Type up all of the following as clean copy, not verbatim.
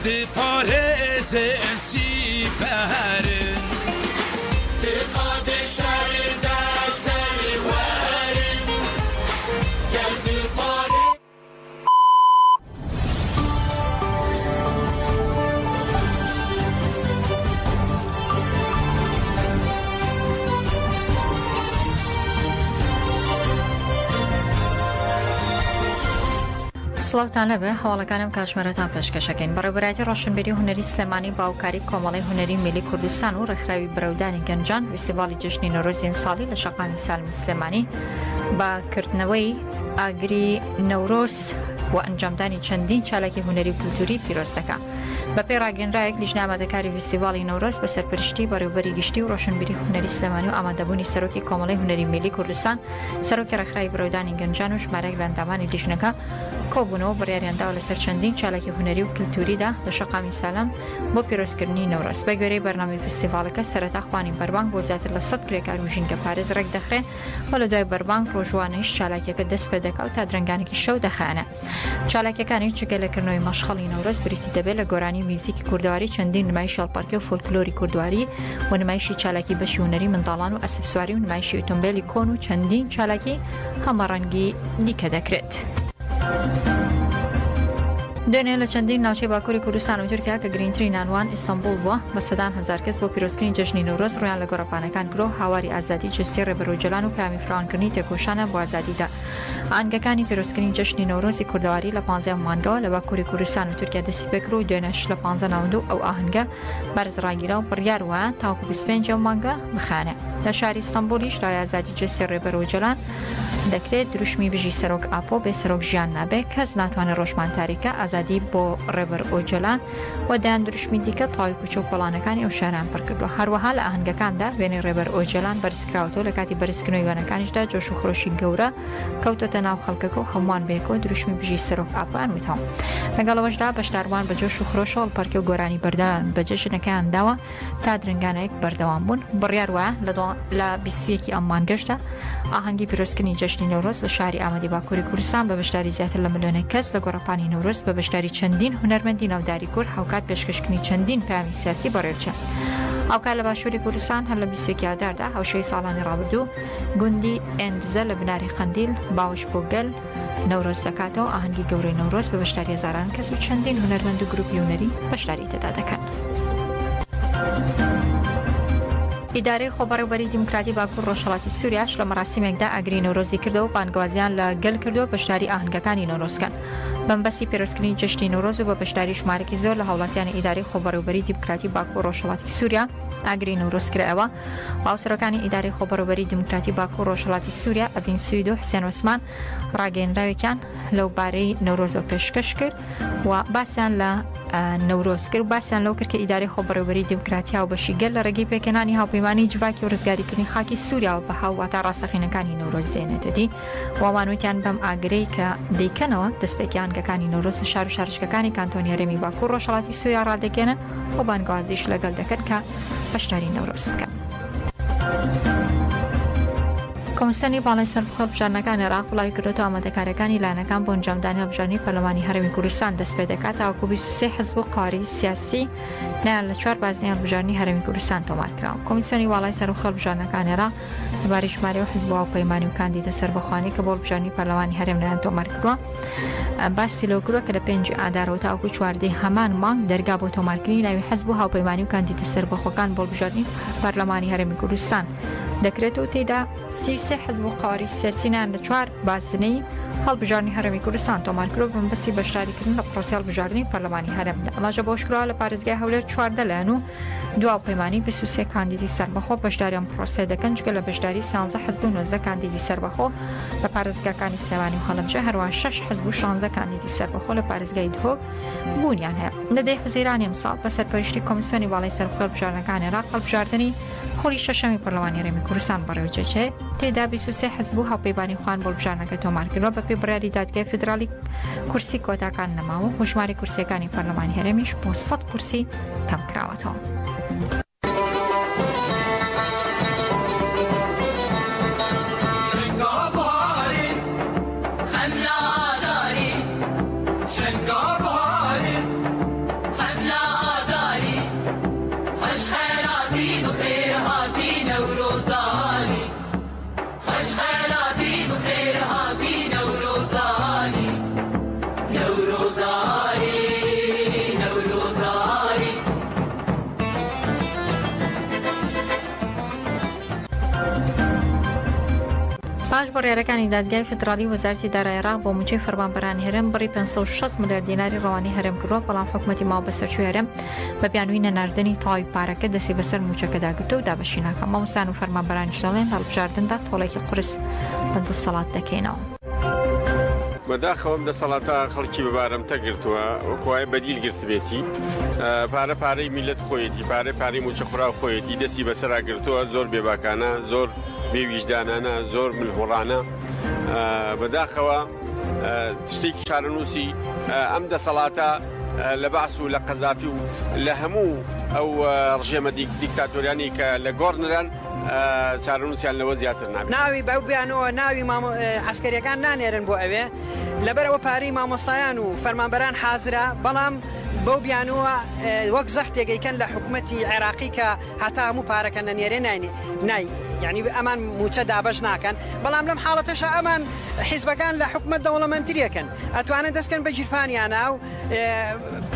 دی پارز سیپرن دی قاد شهر در سرورن گل دی پارز. سڵاوتان لەبێ هەواڵەکانم کاتژمێرەتان پێشکەشەکەین. بەڕێوەبەرایەتی ڕۆشنبیری هونەری سلێمانی باوکاری کۆمەڵی هونەری میلی کوردستان و ڕێکخراوی بەرەودانی گەنجان فستیڤاڵی جژنی نەورۆزی ساڵی لە شەقامی سالمی سلێمانی بەکردنەوەی ئاگری نەورۆز و ئەنجامدانی چەندین چالاکی هونەری و کولتوری پیرۆز دەکات. بەپێی ڕاگەیەنراوێک لیژنە ئامادەکاری فستیڤاڵی نەورۆز بە سەرپەرشتی بەڕێوەبەری گشتی و ڕۆشنبیری هونەری سلێمانی و ئامادەبوونی سەرۆکی کۆمەڵی هونەری میلی کوردستان سەرۆکی ڕێکخراوی بەرەودانی گەنجان و ژمارەیەک لە ئەندامانی لیژنەکە کۆبوونەوە بڕیاریانداوە لەسەر چەندین چالاکی هونەری و کولتوریدا لە شەقامی سالم بۆ پیرۆزکردنی نەورۆز. بە گوێرەی بەرنامەی فستیڤاڵەکە سەرەتا خوانی بەربانگ بۆ زیاتر لە 100 کرێکار و ژینگە پارێز ڕێک دەخرێن و لە دوای بەربانگ ڕۆژوانەیش چالاکیەکە دەست پێ دەکات تا درەنگانێکی شەو دەخایەنە. چالاکیەکانی جگەلەکردنەوەی مەشخەڵی نەورۆز بریتی دەبێت لە گۆرانی میوزیکی کوردەواری چەندین نمایش هەڵپەرکێ و فۆلکلۆری کوردواری و نمایشی چالاکی بەشی هونەری منداڵان و ئەسپ سواری و نمایشی ئۆتۆمبیلی کۆن و چەندین چالاکی کەمەڕەنگی دیکە دەکرێت. دوێنێ لە چەندین ناوچەی باکووری کوردستان و تورکیا کە گرنگترین نانوان ئیستانبول بووە بە سەدان هەزار کەس بۆ پیرۆزکردنی جەژنی نەورۆز ڕویان لە گۆڕەپانەکان کرۆ هاواری ئازادی جستی ڕێبەرۆجەلان و پامی فراوانکردنی تێکۆشانە بۆ ئازادیدا. ئاهەنگەکانی پیرۆزکردنی جەژنی نەورۆزی کوردەواری لە 15 مانگەوە لە باکووری کوردستان و تورکیا دەستی پێکرد و دوێنێش لە 15 ناوەندوو ئەو ئاهەنگە بەرزڕاگیرا و بڕیار وایە تاوەکو 25 مانگە بخانێ. لە شاری ئیستانبولیش لای ئازادی جستی ڕێبەرۆجەلان دەکرێت دروشمی بژی سەرۆک ئاپۆ بێ سەرۆک ژیان نابێت کەس ناتوانێت ڕۆژمان تاریکە ئازادی بۆ ڕێبەر ئۆجەلان و دایان دروشمی دیکە تاوی کوچە و کۆڵانەکانی ئەو شاران پڕکردووە. هەروەها لە ئاهەنگەکاندا وێنەی ڕێبەر ئۆجەلان بەرزکراوەوە لە کاتی بەرزکردنەوەی وێنەکانیشدا جۆش و خۆشی گەورە کەوتۆتە ناو خەڵکەکە و هەمووان بەیەکەوە دروشمی بژی سەرۆک ئاپان وتەوە. لەگەڵەوەشدا بەشداروان بە جۆش و خۆشە هەڵپەرکێ و گۆرانی بەردەوام بە جەژنەکەیان داوە تا درنگانەیەک بەردەوام بوون. بڕیار وایە لە 21 ئەم مانگەشدا ئاهەنگی پیرۆزکردنی جەژنی نەورۆز لە شاری ئامادەی باکووری کوردستان بە بەشداری زیاتر لە ملیۆنێک کەس لە گۆڕەپانی نەورۆز بە بەشداری چەندین هونەرمەندی ناوداری کورد هاوکات پێشکەشکردنی چەندین پامی سیاسی بەڕێوەچێت. ئەوکات لە باشووری کوردستان هەر لە 21 ئازاردا هەوشەی ساڵانی ڕابردوو گوندی ئێندزە لە بناری خەندیل باوش بۆ گەل نەورۆز دەکاتەوە ئاهەنگی گەورەی نەورۆز بە بەشداری هەزاران کەس و چەندین هونەرمەند و گروپی هونەری بەشداری تێدا دەکەن. ئیدارەی خۆبەڕێوەبەری دیموکراتی باکوور ڕۆژهەڵاتی سووریاش لە مەراسیمێکدا ئاگری نەورۆزی کردەوە و بانگوازیان لە گەل کردووە بەشداری ئاهەنگەکانی نەورۆزکەن. بەمبەستی پیرۆزکردنی جەژنی نەورۆز و بە بەشداری ژمارەی زۆر لە هاوڵاتیانی ئیدارەی خۆبەڕێوەبەری دیموکراتی باکوور ڕۆژهەڵاتی سووریا ئاگری نەورۆز کرایەوە. هاوسەرەکانی ئیدارەی خۆبەڕێوەبەری دیموکراتی باکوور ڕۆژهەڵاتی سووریا ئەڤین سوید و حسێن عوسمان ڕاگەیەنراوێکیان لەو بارەی نەورۆزەوە پێشکەش کرد و باسییان لە نەورۆز کرد و باسییان لەو کرد کە ئیدارەی خۆبەڕێوەبەری دیموکراتیا و بەشی گەل لە ڕێگەی پێکەنانی هاوپەیمانی جوواکی و ڕزگاریکردنی خاکی سووریا و بە هاوواتە ڕاستەقینەکانی نەورۆز زێنێتەدی وامانوتیان بەم ئاگرەی کە دەیکەنەوە دەستپێکی ئاهەنگەکانی نەورۆز لە شار و شارچکەکانی کانتۆنی هەرێمی باکوور ڕۆژهەڵاتی سووریا ڕادەگەێنن و بانگوازیش لەگەڵ دەکەن کە بەشداری نەورۆز بکەن. کۆمسیۆنی باڵای سەربەخۆ هەڵبژاردنەکانی عێراق وڵاوی کردوتەوە ئامادەکاریەکانی لایەنەکان بۆ ئەنجامدانی هەڵبژاردنی پەرلەمانی هەرێمی کوردستان دەست پێ دەکات تاوەکو 23 حزب و قاری سیاسی نیان لە 4 بازنەی هەڵبژاردننی هەرێمی کوردستان تۆمارکراوە. کۆمسیۆنی باڵای سەربەخۆ هەڵبژاردنەکانی عێراق لەبارەی ژمارە و حزب و هاوپەیمانی و کاندیدە سەربەخۆوانی کە بۆ هەڵبژاردننی پەرلەمانی هەرێم لایەن تۆمار کردووە باسی لەو کردووە کە لە 5 ئادارەوە تاوەکو 14 هەمان مانگ دەرگا بۆ تۆمارکردنی ناوی حزب و هاوپەیمانی و کاندیدە سەربەخۆکان بۆ هەڵبژاردننی پەرلەمانی هەرێمی کوردستان دەکرێتەوە تێدا 33 حزب و قاری سیاسینان لە 4 بازنەی هەڵبژاردننی هەرێمی کوردستان تۆمارکرۆ بەمبەستی بەشداریکردن لە پرۆسی هەڵبژاردننی پەرلەمانی هەرێمدا. ئەماژە بۆشکراوە لە پارێزگای هەولێر 14 لایەن و دو هاوپەیمانی 23 کاندیدی سەربەخۆ بەشداری ئەم پرۆسە دەکەن جگە لە بەشداری 13 حزب و 19 کاندیدی سەربەخۆ لە پارێزگاکانی سلێمانی و هەڵەبجە هەروەها 6 حزب و 16 کاندیدی سەربەخۆ لە پارێزگای دهۆک بوونیان هەیە. لە 10 حزیرانی ئەمساڵ بە سەرپەرشتی کۆمسیۆنی باڵای سەربەخۆ هەڵبژاردنەکانی عێراق هەڵبژاردننی خۆری شەشەمی پەرلەمانی هەرێمی کوردستان بەڕێوەچێ تێدا 23 حزب و هاوپەیمانی خوان بۆ هەڵبژاردنەکە تۆمارکردەوە بەپێی بڕیاری دادگای فیدرالی کورسی کۆتاکان نەماوە و ژمارەی کورسیەکانی پەرلەمانی هەرێمیش بۆ 100 کورسی کەم کراوەتەوە. پاش بڕیارەکانی دادگای فدرالی وەزارەتی دارایی عێراق بۆ موچەی فەرمانبەرانی هەرێم بڕی 560 ملیار دیناری ڕەوانی هەرێم کردووە، بەڵام حکوومەتی ماوە بەسەرچووی هەرێم بە بیانووی نەناردنی تەواوی پارەکە دەستی بەسەر موچەکەدا گرتووە و دابەشی ناکە. مامۆستان و فەرمانبەرانیش دەڵێن هەڵبژاردندا تۆڵێکی قورس بە دەسەڵات دەکەینەوە. بەداخەوەم دەسەڵاتە خەڵکی بەبارەم تەگرتووە وەکوای بەدیل گرتبێتی پارەی میلەت خۆیەتی پارەی موچەخورا خۆیەتی دەستی بەسەرا گرتووە، زۆر بێباکانە، زۆر بێویژدانانە، زۆر ملهوڕانە. بەداخەوە شتێکی شارەنووسی ئەم دەسەڵاتە لە باس و لە قەزافی و لە هەموو ئەو ڕژێمە دیکتاتۆریانی کە لە گۆڕنران چارەنووسیان لەوە زیاتر نابێت. ناوی بەو بیانەوە ناوی عسکەریەکان نانێرن بۆ ئەوێ لەبەرەوە پارەی مامۆستایان و فەرمانبەران حازرە، بەڵام بەو بیانەوە وەک زەختێگەیکەن لە حکوومەتی عێراقی کە هەتا هەموو پارەکە نەنێرێ نای یعنی ئەمان موچە دابەش ناکەن، بەڵام لەم حاڵەتەشە ئەمان حیزبەکان لە حکوومەت دەوڵەمەندتریەکەن ئەتوانن دەستکەن بە گیرفانیانە و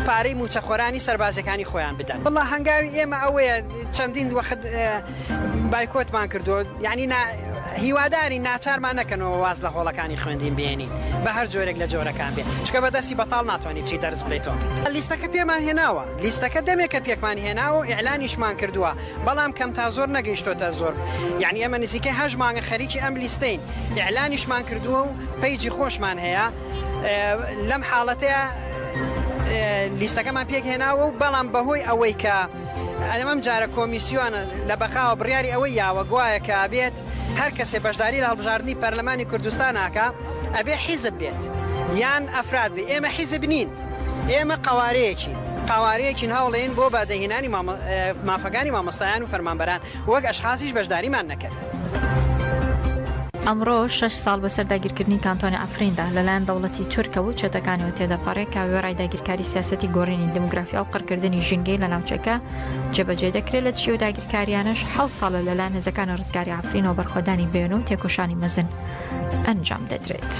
پارەی موچەخۆرانی سەربازەکانی خۆیان بدەن. بەڵام هەنگاوی ئێمە ئەوەیە چەندین وەخت بایکۆتمان کردو، یعنی هیواداری ناچارمان نەکەنەوە واز لە هۆڵەکانی خوێندین بێنین بە هەر جۆرێک لە جۆرەکان بێ، چکە بەدەستی بەتاڵ ناتوانانی چی دەرز بڵێتەوە. لیستەکە پێمان هێناوە، لیستەکە دەمێکە پێکمان هێناوە ئیعلانیشمان کردووە، بەڵام کەم تا زۆر نەگەیشتۆتە زۆر، یعنی ئەمە نزیکەی 8 مانگە خەریکی ئەم لیستەین، ئیعلانیشمان کردووە و پەیجی خۆشمان هەیە. لەم حاڵەتەیە لیستەکەمان پێک هێناوە و بەڵام بەهۆی ئەوەی کە ئەمەم جارە کۆمیسیۆنە لە بەخاوە بڕیاری ئەوەی یاوە گوایە کە بێت هەر کەسێ بەشداری لە هەڵبژاردننی پەرلەمانی کوردستان ناکە ئەبێ حیزب بێت یان ئەفراد بێ. ئێمە حیزب نین، ئێمە قوارەیەکین هەوڵێن بۆ بەدەهێنانی مافەکانی مامۆستایان و فەرمانبەران وەک ئەشخاصیش بەشداریمان نەکرد. ئەمڕۆ 6 ساڵ بەسەر داگیرکردنی کانتۆنی ئەفریندا لەلایەن دەوڵەتی تورکە و چێتەکانیەوە تێدەپەڕێت کە وێڕای داگیرکاری سیاسەتی گۆڕینی دموگرافیا و قڕکردنی ژینگەی لە ناوچەکە جێبەجێ دەکرێت. لە تشی و داگیرکاریانش 7 ساڵە لەلایەن هێزەکانی ڕزگاری ئەفرینەوە بەرخۆدانی بێن و تێکۆشانی مەزن ئەنجام دەدرێت.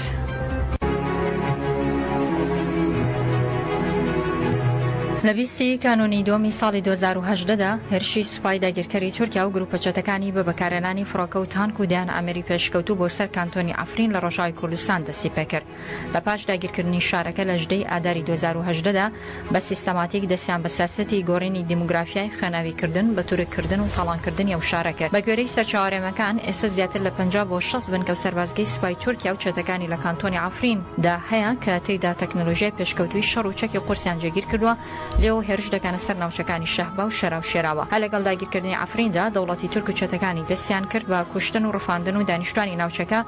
لە 20 کانونی دومی ساڵی 2018دا هێرشی سوپای داگیرکاری تورکیا و گروپە چێتەکانی بە بەکارهێنانی فڕۆکە و تانک و دیان ئەمری پێشکەوتوو بۆ سەر کانتۆنی ئەفرین لە ڕۆژاوی کوردستان دەستی پێکرد. لە پاش داگیرکردنی شارەکە لە ژدەی ئاداری 2018دا بە سیستەماتیک دەستیان بە سیاسەتی گۆڕینی دیموگرافیای خێناویکردن، بەتورکردن و تاڵانکردنی ئەو شارە کرد. بە گوێرەی سەرچاوەڕێمەکان ئێستا زیاتر لە 50 بۆ 60 بن کە و سەربازگەی سوپای تورکیا و چێتەکانی لە کانتۆنی ئەفریندا هەیە کە تێیدا تەکنۆلۆژیای پێشکەوتووی شەڕ و چەکی قورسیان جێگیر کردووە، لێو هێرش دەکەنە سەر ناوچەکانی شەهبا و شەرا و شێراوە. هە لەگەڵ داگیرکردنی ئەفریندا دەوڵەتی تورک و چێتەکانی دەستیان کرد بە کوشتن و ڕفاندن و دانیشتوانی ناوچەکە.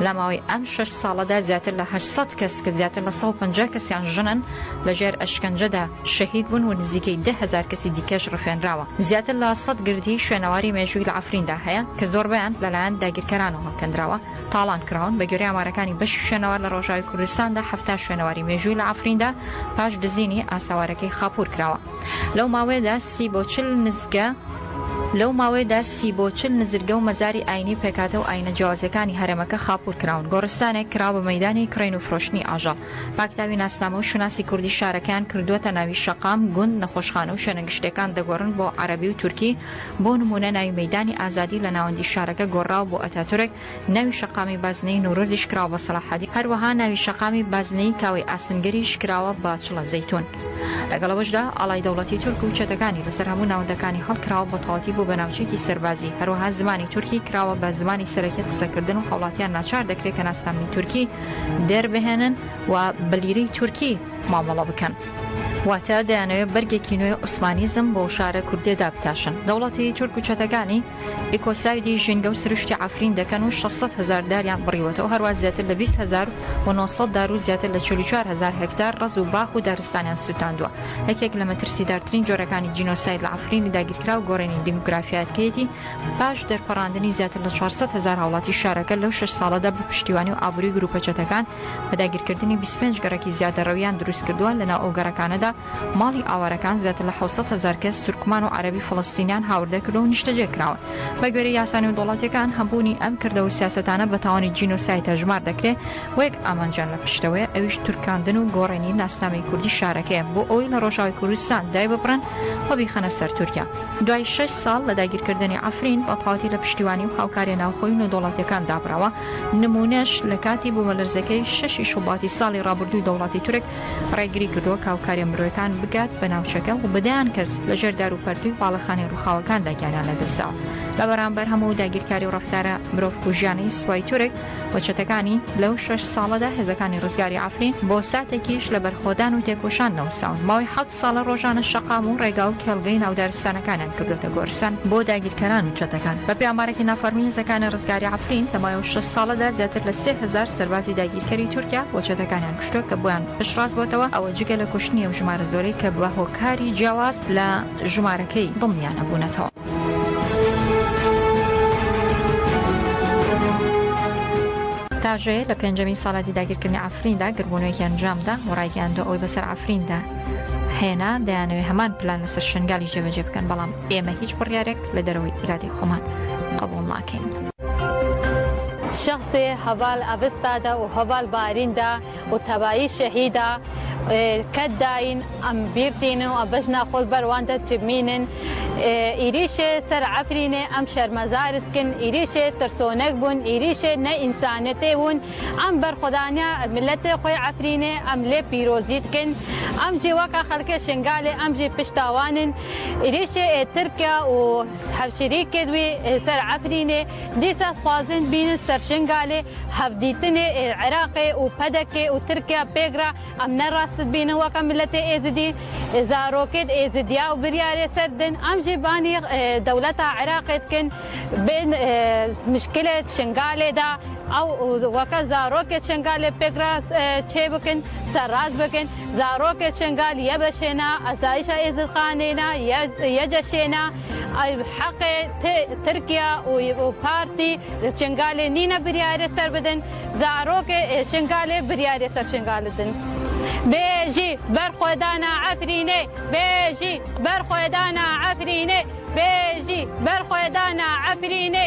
لە ماوەی ئەم 6 ساڵەدا زیاتر لە 800 کەس کە زیاتر لە 150 کەسیان ژنن لەژێر ئەشکەنجەدا شەهید بوون و نزیکەی 10,000 کەسی دیکەش ڕفێنراوە. زیاتر لە 100 گردی شوێنەواری مێژووی لە ئەفریندا هەیە کە زۆربیان لەلایەن داگیرکەرانەوە هەڵکەندراوە، تاڵان کراون. بە گوێرەی ئامارەکانی بەشی شوێنەوار لە ڕۆژاوی کوردستاندا 70 شوێنەواری مێژووی لە ئەفریندا پاش دزینی ئاساوارەکەی خاپور کراوە. لەو ماوەیەدا 30 بۆ 40 نزرگە و مەزاری ئاینی پێکاتە و ئاینە جیاوازەکانی هەرێمەکە خاپور کراون. گۆڕستانێک کراوە بە مەیدانی کڕین و فرۆشتنی ئاژەڵ. پاکتاوی ناسنامە و شوناسی کوردی شارەکەیان کردووەتە ناوی شەقام، گوند، نەخۆشخانە و شوێنەگشتەکان دەگۆڕن بۆ عەرەبی و تورکی. بۆ نمونە ناوی مەیدانی ئازادی لە ناوەندی شارەکە گۆڕاوە بۆ ئەتاتورک، ناوی شەقامی بازنەی نوورۆزیش کراوە بە سەلاحەدین، هەروەها ناوی شەقامی بازنەی کاوی ئاسنگەریش کراوە بە چڵە زەیتون. لەگەڵەوەشدا ئاڵای دەوڵەتی تورک و چێتەکانی لەسەر هەموو ناوەندەکانی هەڵکراوە بە تەواوەتی بۆ بەناوچەیەکی سەربازی. هەروەها زمانی تورکی کراوە بە زمانی سەرەکی قسەکردن و هەوڵاتیان ناچار دەکرێت کە ناسنامەی تورکی دەربهێنن و بەلیرەی تورکی مامەڵە بکەن. واتە دەیانەوێت بەرگێکی نوێی عوسمانیزم بۆ شارە کوردێدا بتاشن. دەوڵەتی تورک و چێتەکانی ئیکۆسایدی ژینگە و سروشتی ئەفرین دەکەن و 600,000 داریان بڕیوەتەوە، هەروە زیاتر لە 20,900 دار و زیاتر لە 44,000 هەکتار ڕەز و باخ و دارستانیان سوتاندووە. یەکێک لە مەترسیدارترین جۆرەکانی جینۆساید لە ئەفرینی داگیرکرا و گۆڕینی دیموگرافیاتکەیەتی پاش دەرپەڕاندنی زیاتر لە 400,000 هاوڵاتی شارەکە لەو 6 ساڵەدا بە پشتیوانی و ئابووری گروپە چێتەکان بە داگیرکردنی 25 گەڕێکی زیادەڕەویان دروست کردووە. لەناو ئەو گەڕەکانەدا ماڵی ئاوارەکان زیاتر لە 700,000 کەس تورکمان و عەربی فڵەستینیان هاوردەکرد و نیشتەجێ کراون. بە گوێرەی یاسانی وڵاتیەکان هەبوونی ئەم کردەوە سیاسەتانە بە تاوانی جینۆسایدە ژمار دەکرێت و یەک ئامانجان لە پشتەوەیە ئەویش تورکاندن و گۆڕینی ناسنامەی کوردی شارەکەیە بۆ ئەوەی لە ڕۆژاوی کوردستان دای ببڕن و بیخەنە سەر تورکیا. دوای 6 ساڵ لە داگیرکردنی عەفرین بە تەواوی لە پشتیوانی و هاوکاری ناوخۆیی و نێودەوڵاتیەکان دابڕاوە. نمونەش لە کاتی بوومەلەرزەکەی 6 شوباتی ساڵی ڕابردووی دەوڵاتی تورک ڕێگری کردووە کە هاوکاری مرۆیەکان بگات بە ناوچەکە و بەدایان کەس لە ژێر دار و پەردووی باڵەخانی ڕووخاوەکاندا گیانیان لەدەساوە. لە بەرامبەر هەموو داگیرکاری و ڕەفتارە مرۆڤکوژیانەی سوپای تورک وەچەتەکانی لەو 6 ساڵەدا هێزەکانی ڕزگاری عەفرین بۆ ساتێکیش لە بەرخۆدان و تێکۆشان نەوساون. ماوەی 7 ساڵە ڕۆژانە شەقام و ڕێگا و کێڵگەی ناودارستانەکانیان کردوتە گۆرستان بۆ داگیرکەران و چەتەکان. بە پێامارێکی نافەرمی هێزەکانی ڕزگاری عەفرین لە ماوەی 6 ساڵەدا زیاتر لە 3000 سەربازی داگیرکەری تورکیا وەچەتەکانیان کوشتووە کە بۆیان پشتڕاست بۆتەوە ئەوە جگە لە کوشتنی و ژمارە زۆرەی کە بە هۆکاری جیاواز لە ژمارەکەی دڵنیانە بوونەتەوە. تاژەیە لە پێنجەمین ساڵاتی داگیرکردنی عەفریندا گربوونەوەیەکی ئەنجامدا و ڕایگەیاندووە ئەوەی بەسەر عەفریندا هێنا دەیانەوێت هەمان پلان لەسەر شنگالی جێبەجێ بکەن بەڵام ئێمە هیچ بڕیارێک لە دەرەوەی ئیرادەی خۆمان قبول ناکەین. شخص هەواڵ ئەڤستادا و هەواڵ باریندا و تەبایی شەهیدا کەداین ئەم بیرتینە و ئەبەژنا خۆل بەرواندا چبمینن ئیریشێ سەر عەفرینێ ئەم شەرمەزارتکن ئیریشێ ترسۆنەک بوون ئیریشێ نە ئینسانەتێ بوون ئەم بەرخۆدانیا ملەتێ خۆی عەفرینێ ئەم لێ پیرۆزیتکن ئەم جێ وەکە خەڵکە شنگالێ ئەم جێ پشتاوانن ئیریشێ ترکیا و هەفشیریکێ دوێ سەر عەفرینێ دیسە خوازن بینن سەر شنگالێ هەفدیتنێ عێراقێ و پەدەکێ و ترکیا پێگرا ئەم نەڕاست بینە وەکە ملەتێ ئێزدی زارۆکێت ئێزدیا و بریارێ سەردن ئەم جێبانی دەوڵەتە عێراقێتکن بین مشکلێت شنگالێدا ئەو وەکە زارۆکێت شنگالێ پێگرا چێ بکن سەرڕاست بکن زارۆکێت شنگال یە بەشێنا ئەسایشە ئێزدخانێنا یەجەشێنا حەقێ ترکیا و پارتی شنگالێ نینە بریارێ سەر بدن زارۆکێ شنگالێ بریارێ سەر شنگالدن. بێژی بەرخۆدانە عەفرینێ بێژی بەرخۆدانە عەفرینێ بێژی بەرخۆدانە عەفرینێ.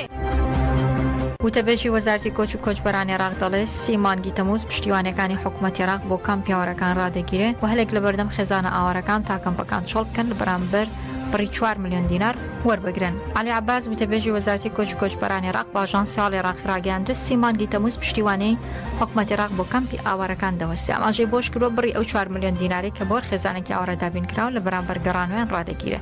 وتەبێژی وەزارەتی کۆچ و کۆچبەرانی عێراق دەڵێ 30 مانگی تەمووز پشتیوانەکانی حکوومەتی عێراق بۆ کامپی ئاوارەکان ڕادەگیرێ و هەلێک لە بەردەم خێزانە ئاوارەکان تا کەمپەکان چۆڵ بکەن لە بەرامبەر بڕی 4 ملیۆن دینار وەربگرن. عەلی عەباس وتەبێژی وەزارەتی کۆچ و کۆچبەرانی عێراق بە ئاژانسی ساڵی عێراقی ڕاگەیاندووە 30 مانگی تەمووز پشتیوانەی حکوومەتی عێراق بۆ کامپی ئاوارەکان دەوەسێ. ئاماژەی بۆش کردووە بڕی ئەو 4 ملیۆن دیناری کە بۆ خێزانێکی ئاوارە دابینکراوە لە بەرامبەر گەڕانەوەیان ڕادەگیرێ.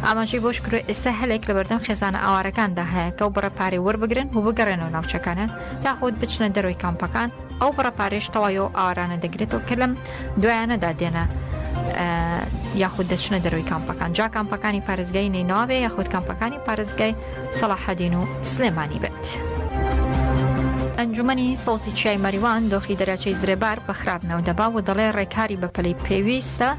ئاماژەی بۆش کردووە ئێستا هەلێک لە بەردەم خێزانە ئاوارەکاندا هەیە کە ئەو بڕەپارەی وەربگرن و بگەڕێنەوە ناوچەکانیان یاخود بچنە دەرەوەی کامپەکان ئەو بڕەپارێش تەواویەوە ئاوارانە دەگرێتەوە کە لەم دوایانەدا دێنە یاخود دەچنە دەرەوەی کامپەکان جا کامپەکانی پارێزگای نیناوێ یاخود کامپەکانی پارێزگای سەلاحەدین و سلێمانی بێت. ئەنجومەنی سەوزی چیای مەریوان دۆخی دەریاچەی زرێبار بە خراپنەوە دەبا و دەڵێ ڕێکاری بە پەلەی پێویستە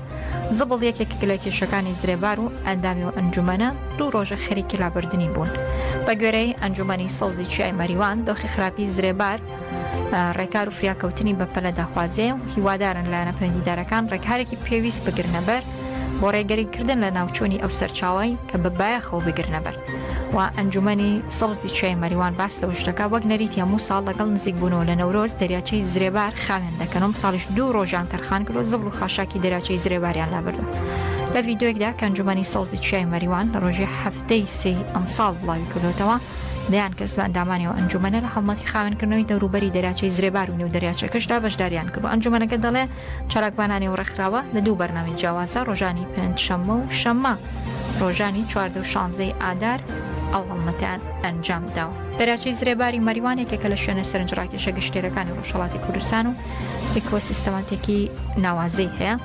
زبڵ یەکێک لە کێشەکانی زرێبار و ئەندامی و ئەنجومەنە 2 ڕۆژە خەریکی لابردنی بوون. بە گوێرەی ئەنجومەنی سەوزی چیای مەریوان دۆخی خراپی زرێبار ڕێکار و فریاکەوتنی بە پەلە داخوازێ و هیوادارن لایەنە پەیوەندیدارەکان ڕێکارێکی پێویست بگرنە بەر بۆ ڕێگەریکردن لە ناوچوونی ئەو سەرچاوی کە بەبایەخەوە بگرنە بەر. و ئەنجومەنی سەوزی چیای مەریوان باس لە شتەکە وەک نەریتی هەموو ساڵ لەگەڵ نزیک بوونەوە لە نەورۆز دەریاچەی زرێبار خاوێن دەکەنەوە ساڵیش 2 ڕۆژان تەرخان کرد و زبڵ و خاشاکی دەریاچەی زرێباریان لابردووە. لە ڤیدۆیەکدا کە ئەنجومەنی سەوزی چیای مەریوان لە ڕۆژی هەفتەی سێی ئەم ساڵ بڵاوی کردوتەوە دەیان کەس لە ئەندامانیەوە ئەنجومەنە لە هەڵمەتی خاوێنکردنەوەی دەوروبەری دەریاچەی زرێبار و نێو دەریاچەکەشدا بەشداریان کرد. ئەنجومەنەکە دەڵێ چالاکبانانی و ڕێکخراوە لە 2 بەرنامەی جیاوازە ڕۆژانی پێنجشەممە و شەممە ڕۆژانی 14 و 16 ئادار ئەو هەڵمەتیان ئەنجام داوە. دەریاچەی زرێباری مەریوانێکێکە لە شوێنە سەرنجڕاکێشە گشتێرەکانی ڕۆژهەڵاتی کوردستان و ئێکۆسیستەماتێکی ناوازەی هەیە